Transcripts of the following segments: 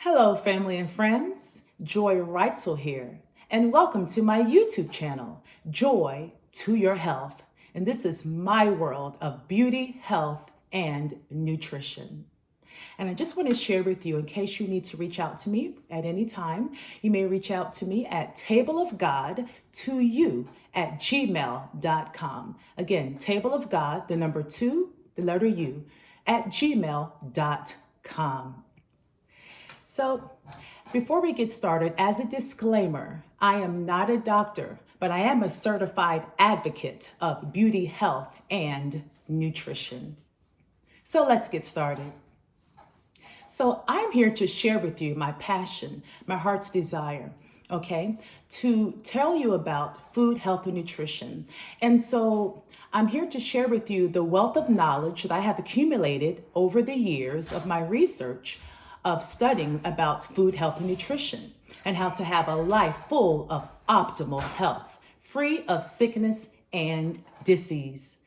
Hello, family and friends. Joy Reitzel here, and welcome to my YouTube channel, Joy to Your Health. And this is my world of beauty, health, and nutrition. And I just want to share with you, in case you need to reach out to me at any time, you may reach out to me at tableofgod2u@gmail.com. Again, tableofgod, the number 2, the letter U, at gmail.com. So, before we get started, as a disclaimer, I am not a doctor, but I am a certified advocate of beauty, health, and nutrition. So, let's get started. So, I'm here to share with you my passion, my heart's desire, okay, to tell you about food, health, and nutrition. And so, I'm here to share with you the wealth of knowledge that I have accumulated over the years of my research of studying about food, health, and nutrition, and how to have a life full of optimal health, free of sickness and disease.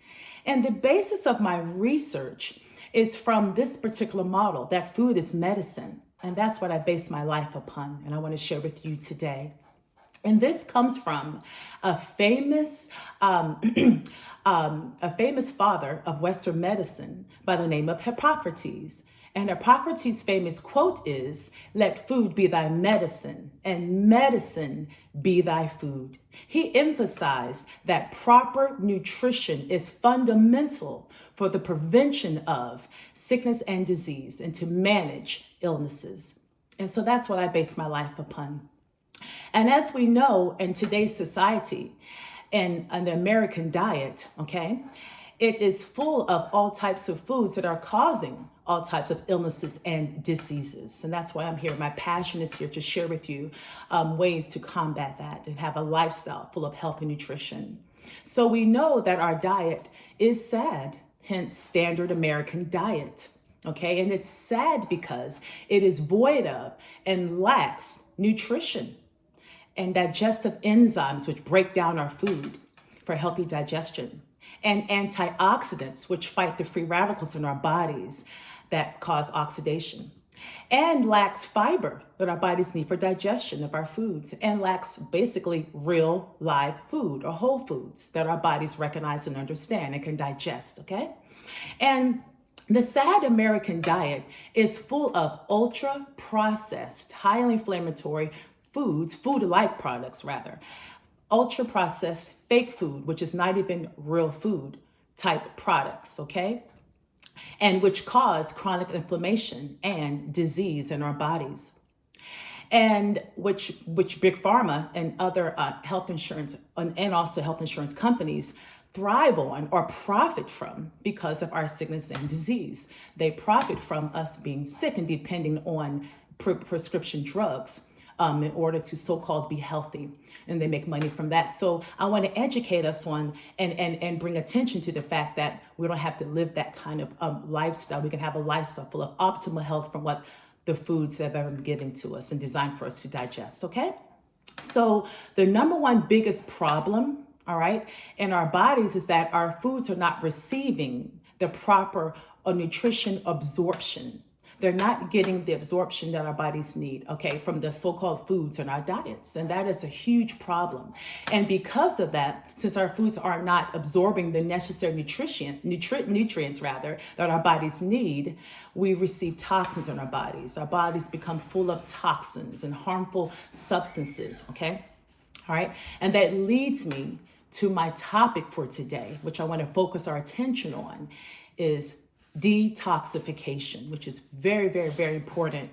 And the basis of my research is from this particular model, that food is medicine. And that's what I base my life upon, and I want to share with you today. And this comes from a famous father of Western medicine by the name of Hippocrates. And Hippocrates' famous quote is, "Let food be thy medicine, and medicine be thy food." He emphasized that proper nutrition is fundamental for the prevention of sickness and disease and to manage illnesses. And so that's what I base my life upon. And as we know in today's society and the American diet, okay, it is full of all types of foods that are causing all types of illnesses and diseases. And that's why I'm here. My passion is here to share with you ways to combat that and have a lifestyle full of health and nutrition. So we know that our diet is sad, hence standard American diet. Okay, and it's sad because it is void of and lacks nutrition and digestive enzymes, which break down our food for healthy digestion, and antioxidants, which fight the free radicals in our bodies that cause oxidation, and lacks fiber that our bodies need for digestion of our foods, and lacks basically real live food or whole foods that our bodies recognize and understand and can digest, okay? And the sad American diet is full of ultra processed, highly inflammatory foods, food-like products rather, ultra processed fake food, which is not even real food type products, okay? And which cause chronic inflammation and disease in our bodies. And which Big Pharma and other health insurance and also health insurance companies thrive on or profit from because of our sickness and disease. They profit from us being sick and depending on prescription drugs in order to so-called be healthy, and they make money from that. So I want to educate us on and bring attention to the fact that we don't have to live that kind of lifestyle. We can have a lifestyle full of optimal health from what the foods have ever been given to us and designed for us to digest, okay? So the number one biggest problem, all right, in our bodies is that our foods are not receiving the proper nutrition absorption. They're not getting the absorption that our bodies need, okay, from the so-called foods in our diets. And that is a huge problem. And because of that, since our foods are not absorbing the necessary nutrients that our bodies need, we receive toxins in our bodies. Our bodies become full of toxins and harmful substances, okay? All right. And that leads me to my topic for today, which I want to focus our attention on, is detoxification, which is very, very, very important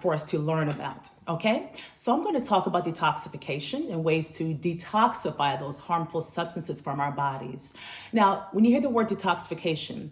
for us to learn about. Okay, so I'm going to talk about detoxification and ways to detoxify those harmful substances from our bodies. Now, when you hear the word detoxification,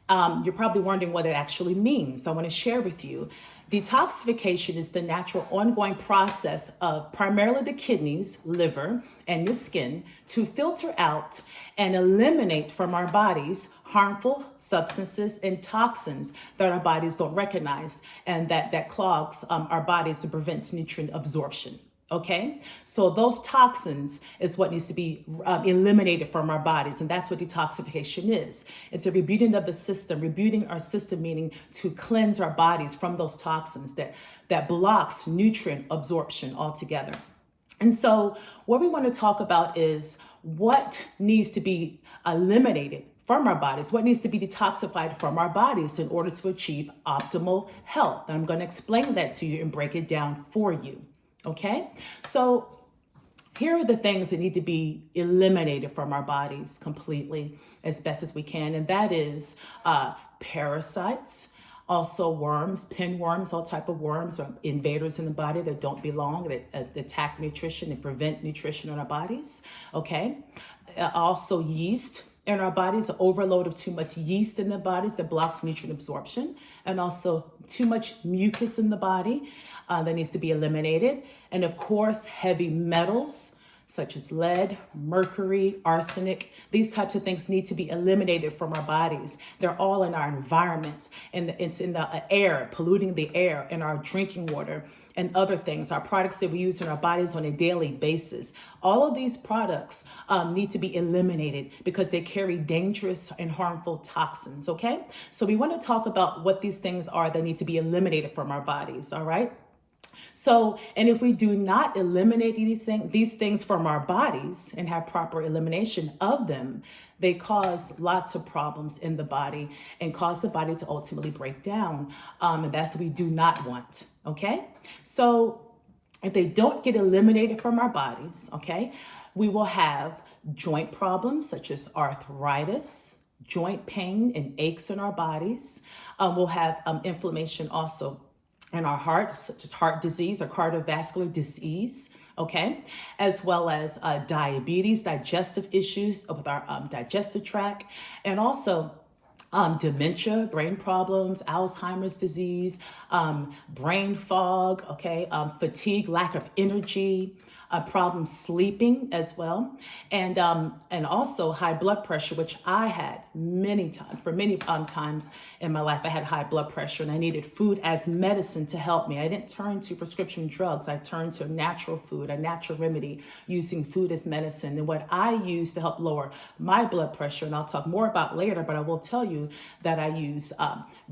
you're probably wondering what it actually means. So I want to share with you. Detoxification is the natural ongoing process of primarily the kidneys, liver, and the skin to filter out and eliminate from our bodies harmful substances and toxins that our bodies don't recognize and that clogs our bodies and prevents nutrient absorption. Okay, so those toxins is what needs to be eliminated from our bodies, and that's what detoxification is. It's a rebooting of the system, rebooting our system, meaning to cleanse our bodies from those toxins that blocks nutrient absorption altogether. And so, what we want to talk about is what needs to be eliminated from our bodies, what needs to be detoxified from our bodies in order to achieve optimal health. And I'm going to explain that to you and break it down for you. Okay, so here are the things that need to be eliminated from our bodies completely as best as we can, and that is parasites, also worms, pinworms, all type of worms or invaders in the body that don't belong, that attack nutrition and prevent nutrition in our bodies. Okay, also yeast in our bodies, an overload of too much yeast in the bodies that blocks nutrient absorption, and also too much mucus in the body that needs to be eliminated. And of course, heavy metals such as lead, mercury, arsenic, these types of things need to be eliminated from our bodies. They're all in our environments, and it's in the air, polluting the air, in our drinking water, and other things, our products that we use in our bodies on a daily basis. All of these products need to be eliminated because they carry dangerous and harmful toxins, okay? So we want to talk about what these things are that need to be eliminated from our bodies, all right? So, and if we do not eliminate these things from our bodies and have proper elimination of them, they cause lots of problems in the body and cause the body to ultimately break down. And that's what we do not want, okay? So if they don't get eliminated from our bodies, okay, we will have joint problems such as arthritis, joint pain and aches in our bodies. We'll have inflammation also in our heart, such as heart disease or cardiovascular disease, okay, as well as diabetes, digestive issues with our digestive tract, and also dementia, brain problems, Alzheimer's disease, brain fog, okay, fatigue, lack of energy, problem sleeping as well, and also high blood pressure, which I had many times in my life. I had high blood pressure and I needed food as medicine to help me. I didn't turn to prescription drugs. I turned to natural food, a natural remedy, using food as medicine. And what I used to help lower my blood pressure, and I'll talk more about later, but I will tell you that I used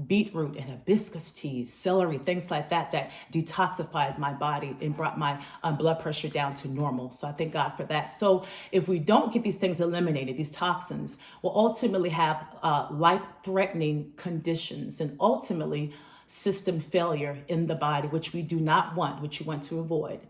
beetroot and hibiscus tea, celery, things like that detoxified my body and brought my blood pressure down to normal. So I thank God for that. So if we don't get these things eliminated, these toxins will ultimately have life-threatening conditions and ultimately system failure in the body, which we do not want, which you want to avoid.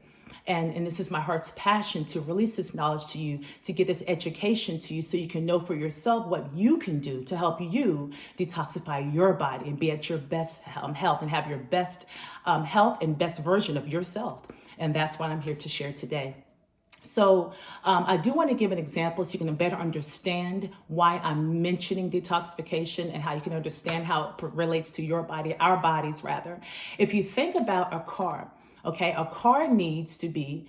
And this is my heart's passion to release this knowledge to you, to get this education to you so you can know for yourself what you can do to help you detoxify your body and be at your best health and have your best health and best version of yourself. And that's what I'm here to share today. So I do want to give an example so you can better understand why I'm mentioning detoxification and how you can understand how it relates to your body, our bodies rather. If you think about a car, okay, a car needs to be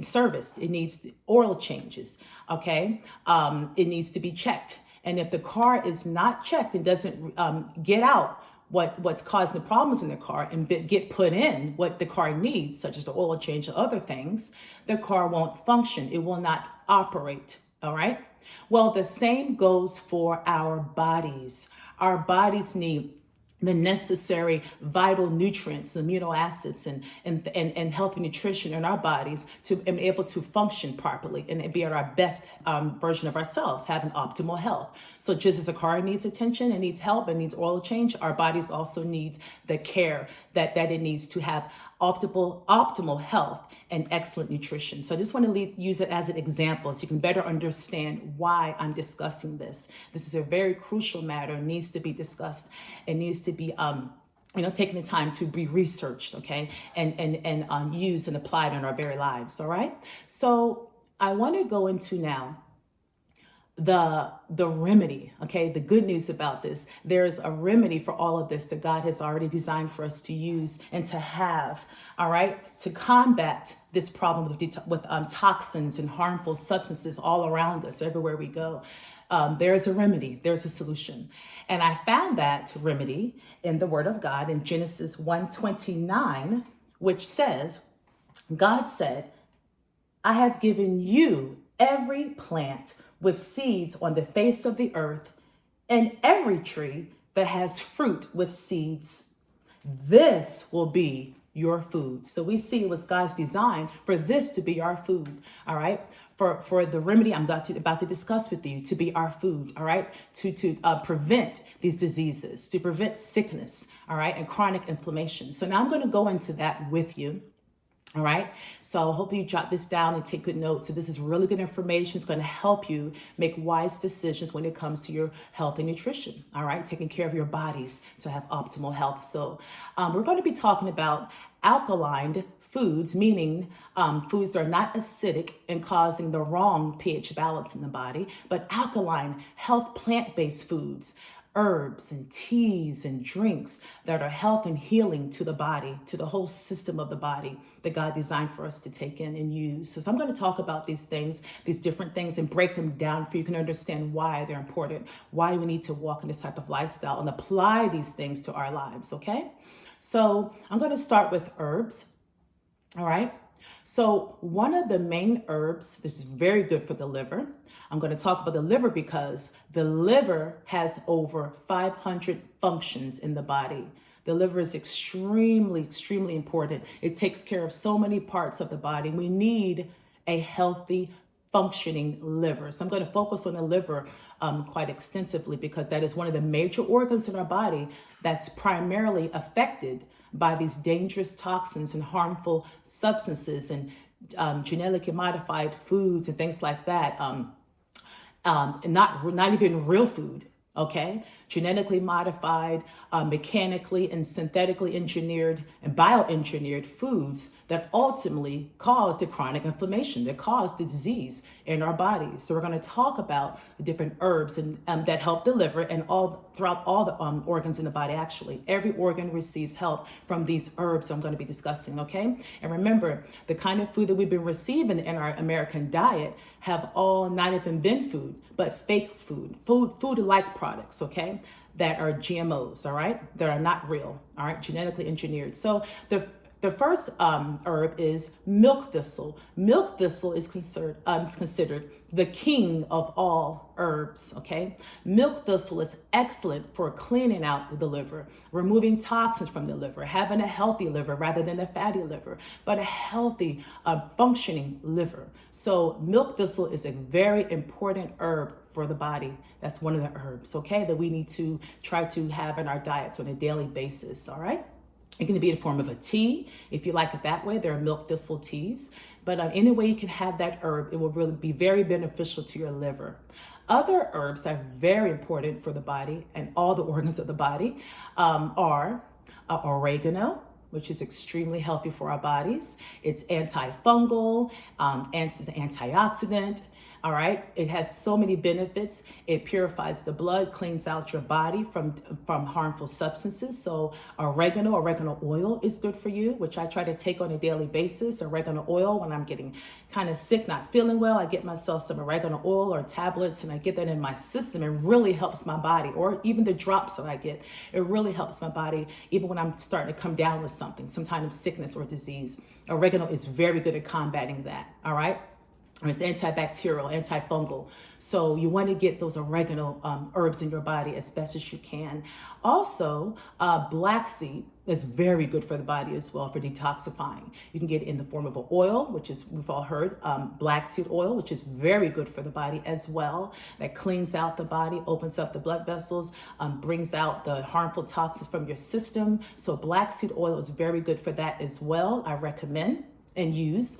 serviced. It needs oil changes, okay? It needs to be checked. And if the car is not checked and doesn't get out what's causing the problems in the car and get put in what the car needs, such as the oil change and other things, the car won't function. It will not operate, all right? Well, the same goes for our bodies. Our bodies need the necessary vital nutrients, amino acids, and healthy nutrition in our bodies to be able to function properly and be at our best version of ourselves, having optimal health. So just as a car needs attention and needs help and needs oil change, our bodies also needs the care that it needs to have optimal health and excellent nutrition. So I just want to use it as an example so you can better understand why I'm discussing this. This is a very crucial matter, needs to be discussed and needs to be taking the time to be researched, okay, and used and applied in our very lives, all right? So I want to go into now the remedy, okay? The good news about this, there's a remedy for all of this that God has already designed for us to use and to have, all right, to combat this problem with toxins and harmful substances all around us, everywhere we go. There's a remedy, there's a solution. And I found that remedy in the Word of God in Genesis 1:29, which says, God said, I have given you every plant with seeds on the face of the earth, and every tree that has fruit with seeds. This will be your food. So we see it was God's design for this to be our food. All right. For the remedy I'm about to discuss with you to be our food. All right. To prevent these diseases, to prevent sickness. All right. And chronic inflammation. So now I'm going to go into that with you. All right. So I hope you jot this down and take good notes. So this is really good information. It's going to help you make wise decisions when it comes to your health and nutrition. All right. Taking care of your bodies to have optimal health. So we're going to be talking about alkaline foods, meaning foods that are not acidic and causing the wrong pH balance in the body, but alkaline, health, plant-based foods, herbs and teas and drinks that are health and healing to the body, to the whole system of the body that God designed for us to take in and use. So I'm going to talk about these things, these different things, and break them down for you can understand why they're important, why we need to walk in this type of lifestyle and apply these things to our lives, okay? So I'm going to start with herbs, all right? So one of the main herbs, this is very good for the liver. I'm going to talk about the liver because the liver has over 500 functions in the body. The liver is extremely, extremely important. It takes care of so many parts of the body. We need a healthy, functioning liver. So I'm going to focus on the liver quite extensively because that is one of the major organs in our body that's primarily affected by these dangerous toxins and harmful substances and genetically modified foods and things like that. Not even real food, okay? Genetically modified, mechanically and synthetically engineered and bioengineered foods that ultimately cause the chronic inflammation, that cause the disease in our bodies. So we're going to talk about the different herbs and that help the liver and all throughout all the organs in the body. Actually, every organ receives help from these herbs I'm going to be discussing. Okay, and remember, the kind of food that we've been receiving in our American diet have all not even been food, but fake food-like products. Okay, that are GMOs, all right, that are not real, all right, genetically engineered. So the first herb is milk thistle. Milk thistle is considered the king of all herbs, okay? Milk thistle is excellent for cleaning out the liver, removing toxins from the liver, having a healthy liver rather than a fatty liver, but a healthy, functioning liver. So milk thistle is a very important herb for the body. That's one of the herbs, okay, that we need to try to have in our diets on a daily basis, all right? It can be in the form of a tea. If you like it that way, there are milk thistle teas. But any way you can have that herb, it will really be very beneficial to your liver. Other herbs that are very important for the body and all the organs of the body are oregano, which is extremely healthy for our bodies. It's antifungal, it's an antioxidant. All right. It has so many benefits. It purifies the blood, cleans out your body from harmful substances. So oregano oil is good for you, which I try to take on a daily basis. Oregano oil, when I'm getting kind of sick, not feeling well, I get myself some oregano oil or tablets and I get that in my system. It really helps my body, or even the drops that I get. It really helps my body, even when I'm starting to come down with something, some kind of sickness or disease. Oregano is very good at combating that. All right. It's antibacterial, antifungal. So you want to get those oregano herbs in your body as best as you can. Also, black seed is very good for the body as well for detoxifying. You can get it in the form of an oil, which is, we've all heard, black seed oil, which is very good for the body as well. That cleans out the body, opens up the blood vessels, brings out the harmful toxins from your system. So black seed oil is very good for that as well. I recommend and use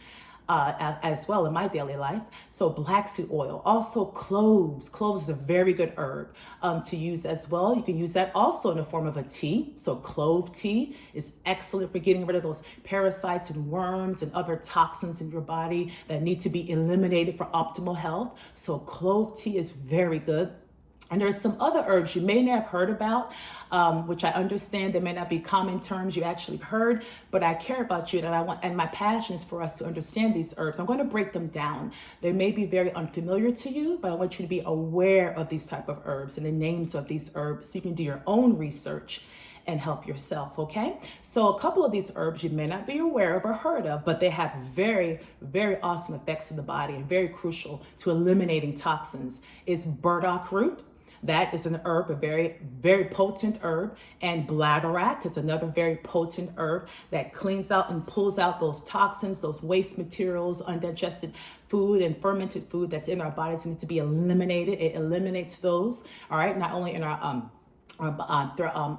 as well in my daily life. So black seed oil, also cloves. Cloves is a very good herb to use as well. You can use that also in the form of a tea. So clove tea is excellent for getting rid of those parasites and worms and other toxins in your body that need to be eliminated for optimal health. So clove tea is very good. And there's some other herbs you may not have heard about, which I understand they may not be common terms you actually heard, but I care about you and my passion is for us to understand these herbs. I'm going to break them down. They may be very unfamiliar to you, but I want you to be aware of these type of herbs and the names of these herbs so you can do your own research and help yourself, okay? So a couple of these herbs you may not be aware of or heard of, but they have very, very awesome effects in the body and very crucial to eliminating toxins is burdock root. That is an herb, a very, very potent herb. And bladderwrack is another very potent herb that cleans out and pulls out those toxins, those waste materials, undigested food and fermented food that's in our bodies need to be eliminated. It eliminates those, all right, not only in our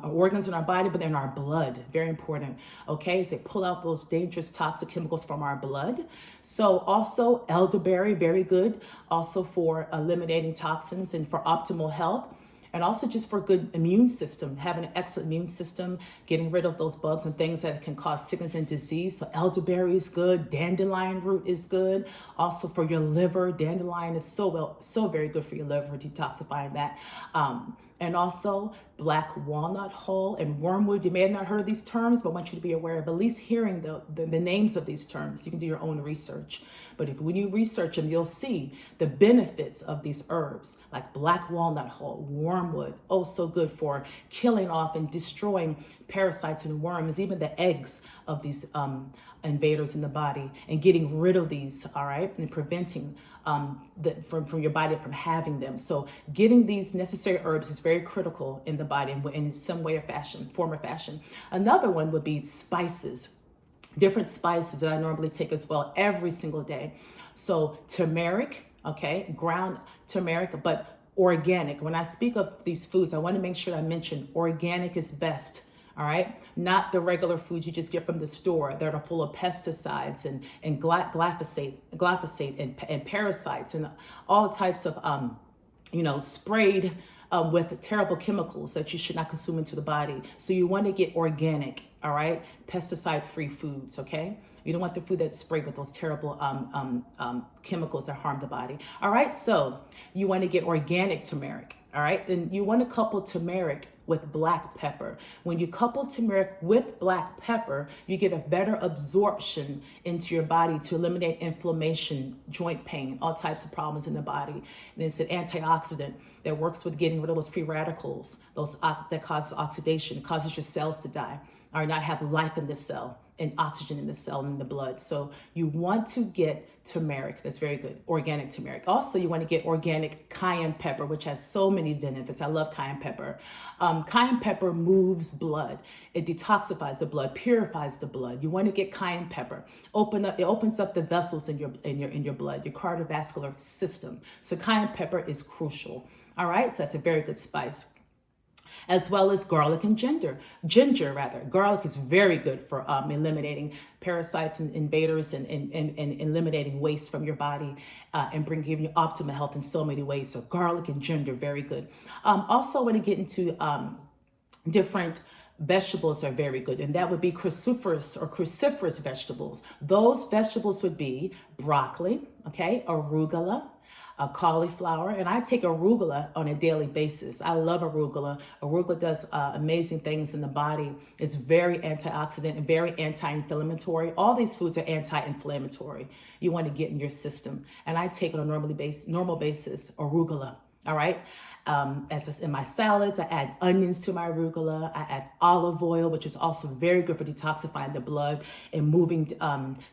organs in our body, but in our blood. Very important. Okay, so they pull out those dangerous toxic chemicals from our blood. So also elderberry, very good. Also for eliminating toxins and for optimal health. And also just for good immune system, having an excellent immune system, getting rid of those bugs and things that can cause sickness and disease. So elderberry is good. Dandelion root is good. Also for your liver, dandelion is so very good for your liver, detoxifying that. And also black walnut hull and wormwood. You may have not heard of these terms, but I want you to be aware of at least hearing the names of these terms. You can do your own research. But when you research them, you'll see the benefits of these herbs, like black walnut hull, wormwood. Oh, so good for killing off and destroying parasites and worms, even the eggs of these invaders in the body, and getting rid of these, all right, and preventing from your body from having them. So getting these necessary herbs is very critical in the body in some way or fashion, form or fashion. Another one would be spices, different spices that I normally take as well every single day. So turmeric, okay, ground turmeric, but organic. When I speak of these foods, I want to make sure I mention organic is best. All right, not the regular foods you just get from the store that are full of pesticides and glyphosate and parasites and all types of sprayed with terrible chemicals that you should not consume into the body. So you want to get organic, all right, pesticide-free foods. Okay, you don't want the food that's sprayed with those terrible chemicals that harm the body. All right, so you want to get organic turmeric. All right, then you want to couple turmeric with black pepper. When you couple turmeric with black pepper, you get a better absorption into your body to eliminate inflammation, joint pain, all types of problems in the body. And it's an antioxidant that works with getting rid of those free radicals, that causes oxidation, causes your cells to die or not have life in the cell and oxygen in the cell and in the blood. So you want to get turmeric. That's very good. Organic turmeric. Also, you want to get organic cayenne pepper, which has so many benefits. I love cayenne pepper. Cayenne pepper moves blood. It detoxifies the blood, purifies the blood. You want to get cayenne pepper. It opens up the vessels in your blood, your cardiovascular system. So cayenne pepper is crucial. All right. So that's a very good spice. As well as garlic and ginger. Garlic is very good for eliminating parasites and invaders and eliminating waste from your body and giving you optimal health in so many ways. So garlic and ginger, very good. Also, when you get into different vegetables are very good, and that would be cruciferous vegetables. Those vegetables would be broccoli, okay, arugula, cauliflower, and I take arugula on a daily basis. I love arugula. Arugula does amazing things in the body. It's very antioxidant and very anti-inflammatory. All these foods are anti-inflammatory. You want to get in your system, and I take it on a normal basis, arugula. All right. As in my salads, I add onions to my arugula. I add olive oil, which is also very good for detoxifying the blood and moving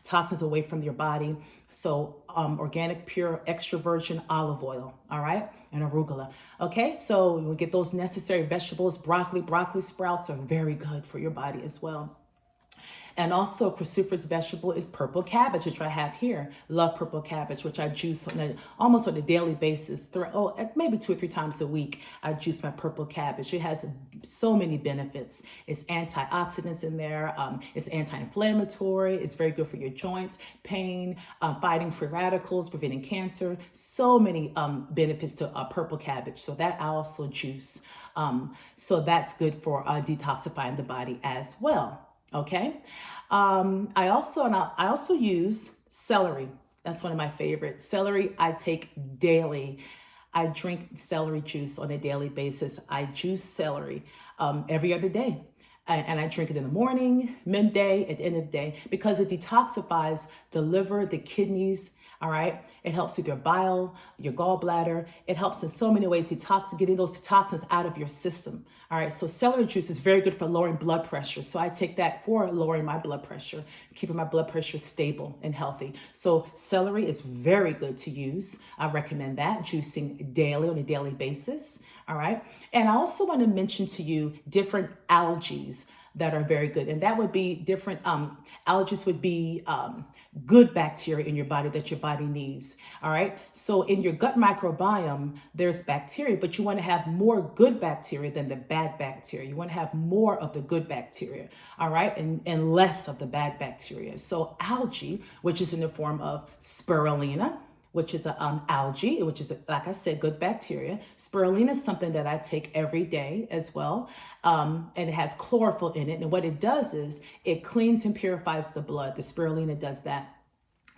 toxins away from your body. So organic, pure, extra virgin olive oil, all right, and arugula. Okay, so we get those necessary vegetables. Broccoli sprouts are very good for your body as well. And also a cruciferous vegetable is purple cabbage, which I have here. Love purple cabbage, which I juice almost on a daily basis. Maybe 2 or 3 times a week, I juice my purple cabbage. It has so many benefits. It's antioxidants in there. It's anti-inflammatory. It's very good for your joints, pain, fighting free radicals, preventing cancer. So many benefits to purple cabbage. So that I also juice. So that's good for detoxifying the body as well. Okay. I also use celery. That's one of my favorites. Celery I take daily. I drink celery juice on a daily basis. I juice celery every other day. And I drink it in the morning, midday, at the end of the day, because it detoxifies the liver, the kidneys. All right. It helps with your bile, your gallbladder. It helps in so many ways, getting those toxins out of your system. All right, so celery juice is very good for lowering blood pressure. So I take that for lowering my blood pressure, keeping my blood pressure stable and healthy. So celery is very good to use. I recommend that, juicing daily on a daily basis. All right. And I also want to mention to you different algae that are very good. And that would be different algae would be good bacteria in your body that your body needs. All right. So in your gut microbiome, there's bacteria, but you want to have more good bacteria than the bad bacteria. You want to have more of the good bacteria. All right. And less of the bad bacteria. So algae, which is in the form of spirulina, which is a algae, which is, like I said, good bacteria. Spirulina is something that I take every day as well. And it has chlorophyll in it. And what it does is it cleans and purifies the blood. The spirulina does that.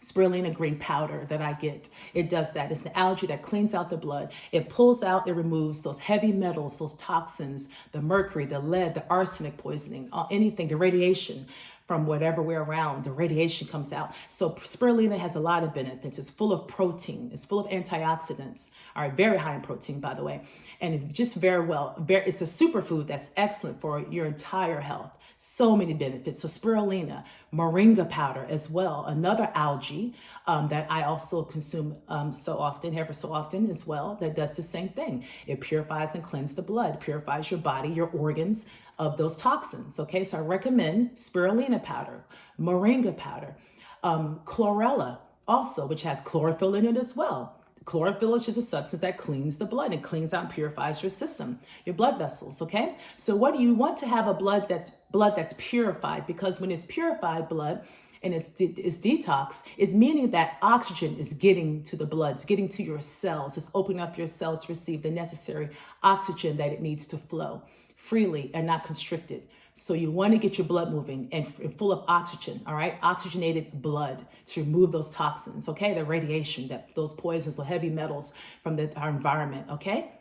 Spirulina green powder that I get, it does that. It's an algae that cleans out the blood. It pulls out, it removes those heavy metals, those toxins, the mercury, the lead, the arsenic poisoning, anything, the radiation from whatever we're around, the radiation comes out. So spirulina has a lot of benefits. It's full of protein. It's full of antioxidants. All right, very high in protein, by the way. And it's just it's a superfood that's excellent for your entire health. So many benefits. So spirulina, moringa powder as well, another algae that I also consume ever so often as well, that does the same thing. It purifies and cleanses the blood, purifies your body, your organs of those toxins. Okay, so I recommend spirulina powder, moringa powder, chlorella also, which has chlorophyll in it as well. Chlorophyll is just a substance that cleans the blood and cleans out and purifies your system, your blood vessels, okay? So what do you want to have? A blood that's purified, because when it's purified blood and it's detox, is meaning that oxygen is getting to the blood, it's getting to your cells, it's opening up your cells to receive the necessary oxygen that it needs to flow freely and not constricted. So you want to get your blood moving and full of oxygen, all right? Oxygenated blood to remove those toxins, okay? The radiation, those poisons, the heavy metals from our environment, okay?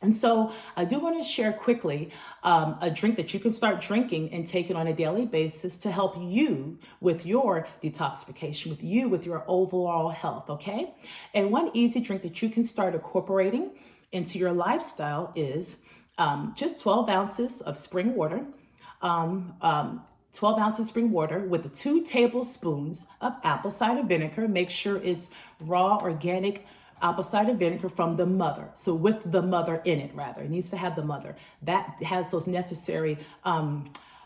And so I do want to share quickly a drink that you can start drinking and taking on a daily basis to help you with your detoxification, with your overall health, okay? And one easy drink that you can start incorporating into your lifestyle is just 12 ounces of spring water. 12 ounces of spring water with 2 tablespoons of apple cider vinegar. Make sure it's raw, organic apple cider vinegar from the mother. So with the mother in it, rather. It needs to have the mother. That has those necessary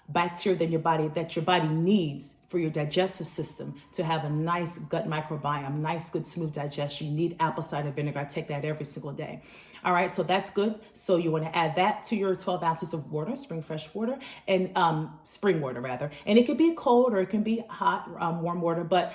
bacteria that your body needs for your digestive system to have a nice gut microbiome, nice, good, smooth digestion. You need apple cider vinegar. I take that every single day. All right, so that's good. So you want to add that to your 12 ounces of water, fresh water, and spring water rather. And it can be cold or it can be hot, warm water, but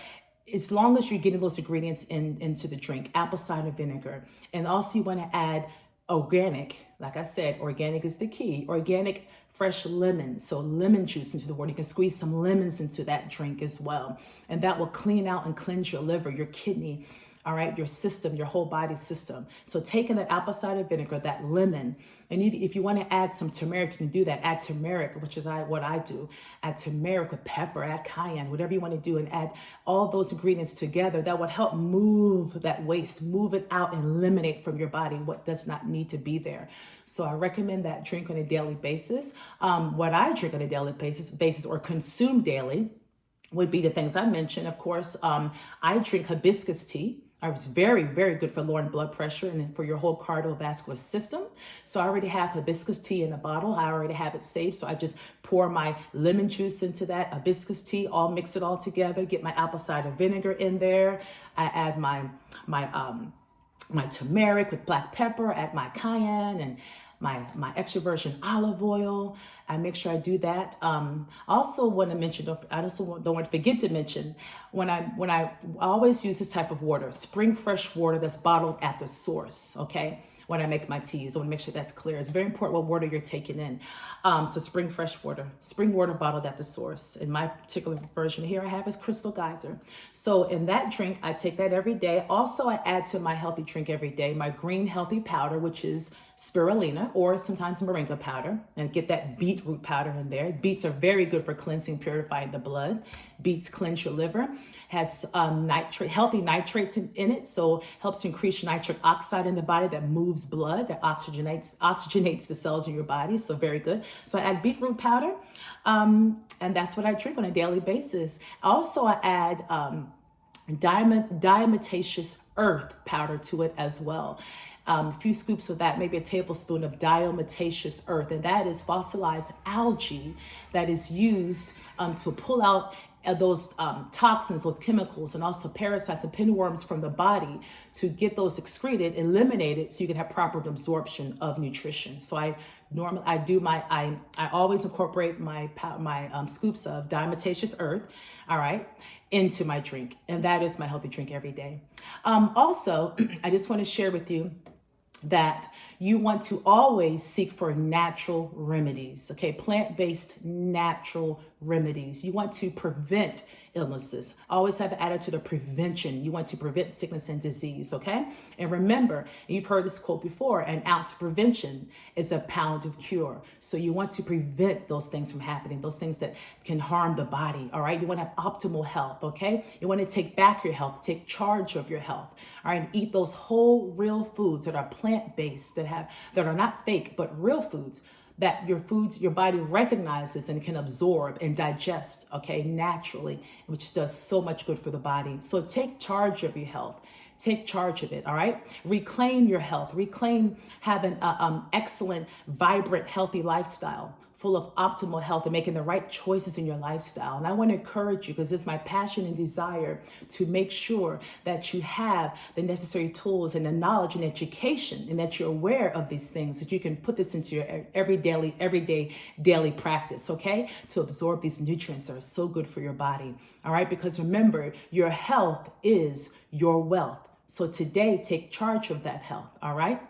as long as you're getting those ingredients into the drink, apple cider vinegar. And also you want to add organic, like I said, organic is the key, organic fresh lemon. So lemon juice into the water. You can squeeze some lemons into that drink as well. And that will clean out and cleanse your liver, your kidney, all right, your system, your whole body system. So taking that apple cider vinegar, that lemon, and if you want to add some turmeric, you can do that. Add turmeric, which is what I do. Add turmeric with pepper, add cayenne, whatever you want to do, and add all those ingredients together. That would help move that waste, move it out and eliminate from your body what does not need to be there. So I recommend that drink on a daily basis. What I drink on a daily basis or consume daily would be the things I mentioned. Of course, I drink hibiscus tea. It's very, very good for lowering blood pressure and for your whole cardiovascular system. So I already have hibiscus tea in a bottle. I already have it saved. So I just pour my lemon juice into that hibiscus tea, mix it all together, get my apple cider vinegar in there. I add my turmeric with black pepper, add my cayenne and my extra virgin olive oil. I make sure I do that. Also want to mention, I also don't want to forget to mention, when I always use this type of water, spring fresh water that's bottled at the source, okay? When I make my teas, I want to make sure that's clear. It's very important what water you're taking in. So spring water bottled at the source. In my particular version here I have is Crystal Geyser. So in that drink, I take that every day. Also, I add to my healthy drink every day, my green healthy powder, which is spirulina, or sometimes moringa powder, and get that beetroot powder in there. Beets are very good for cleansing, purifying the blood. Beets cleanse your liver, has healthy nitrates in it, so helps to increase nitric oxide in the body that moves blood, that oxygenates the cells in your body, so very good. So I add beetroot powder, and that's what I drink on a daily basis. Also, I add diatomaceous earth powder to it as well. A few scoops of that, maybe a tablespoon of diatomaceous earth, and that is fossilized algae that is used to pull out those toxins, those chemicals, and also parasites and pinworms from the body, to get those excreted, eliminated, so you can have proper absorption of nutrition. So I always incorporate my scoops of diatomaceous earth, all right, into my drink, and that is my healthy drink every day. Also, I just want to share with you that you want to always seek for natural remedies, okay? Plant-based natural remedies. You want to prevent illnesses. Always have an attitude of prevention. You want to prevent sickness and disease, okay? And remember, you've heard this quote before, an ounce of prevention is a pound of cure. So you want to prevent those things from happening, those things that can harm the body, all right? You want to have optimal health, okay? You want to take back your health, take charge of your health, all right? And eat those whole, real foods that are plant-based, that are not fake, but real foods, that your body recognizes and can absorb and digest, okay, naturally, which does so much good for the body. So take charge of your health. Take charge of it, all right? Reclaim your health. Reclaim having an excellent, vibrant, healthy lifestyle, full of optimal health, and making the right choices in your lifestyle. And I want to encourage you, because it's my passion and desire to make sure that you have the necessary tools and the knowledge and education, and that you're aware of these things, that you can put this into your everyday daily practice, okay? To absorb these nutrients that are so good for your body, all right? Because remember, your health is your wealth. So today, take charge of that health, all right?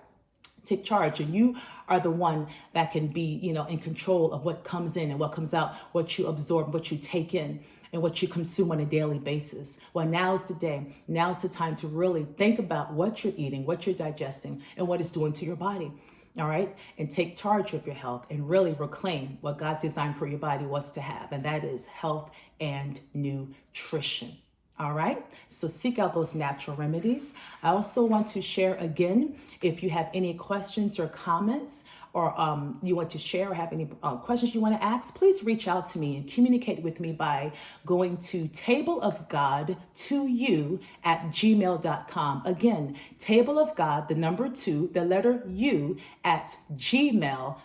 Take charge, and you are the one that can be, in control of what comes in and what comes out, what you absorb, what you take in, and what you consume on a daily basis. Well, now's the day. Now's the time to really think about what you're eating, what you're digesting, and what it's doing to your body. All right? And take charge of your health and really reclaim what God's designed for your body wants to have, and that is health and nutrition. All right, so seek out those natural remedies. I also want to share again, if you have any questions or comments, or you want to share or have any questions you want to ask, please reach out to me and communicate with me by going to tableofgod2u@gmail.com. Again, tableofgod, the number 2, the letter U, @gmail.com.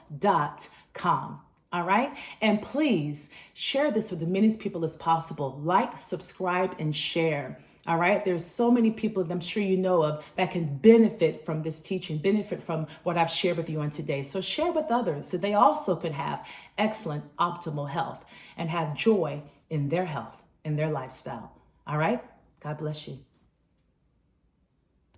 All right. And please share this with as many people as possible. Like, subscribe, and share. All right. There's so many people that I'm sure you know of that can benefit from this teaching, benefit from what I've shared with you on today. So share with others so they also can have excellent, optimal health and have joy in their health, in their lifestyle. All right. God bless you.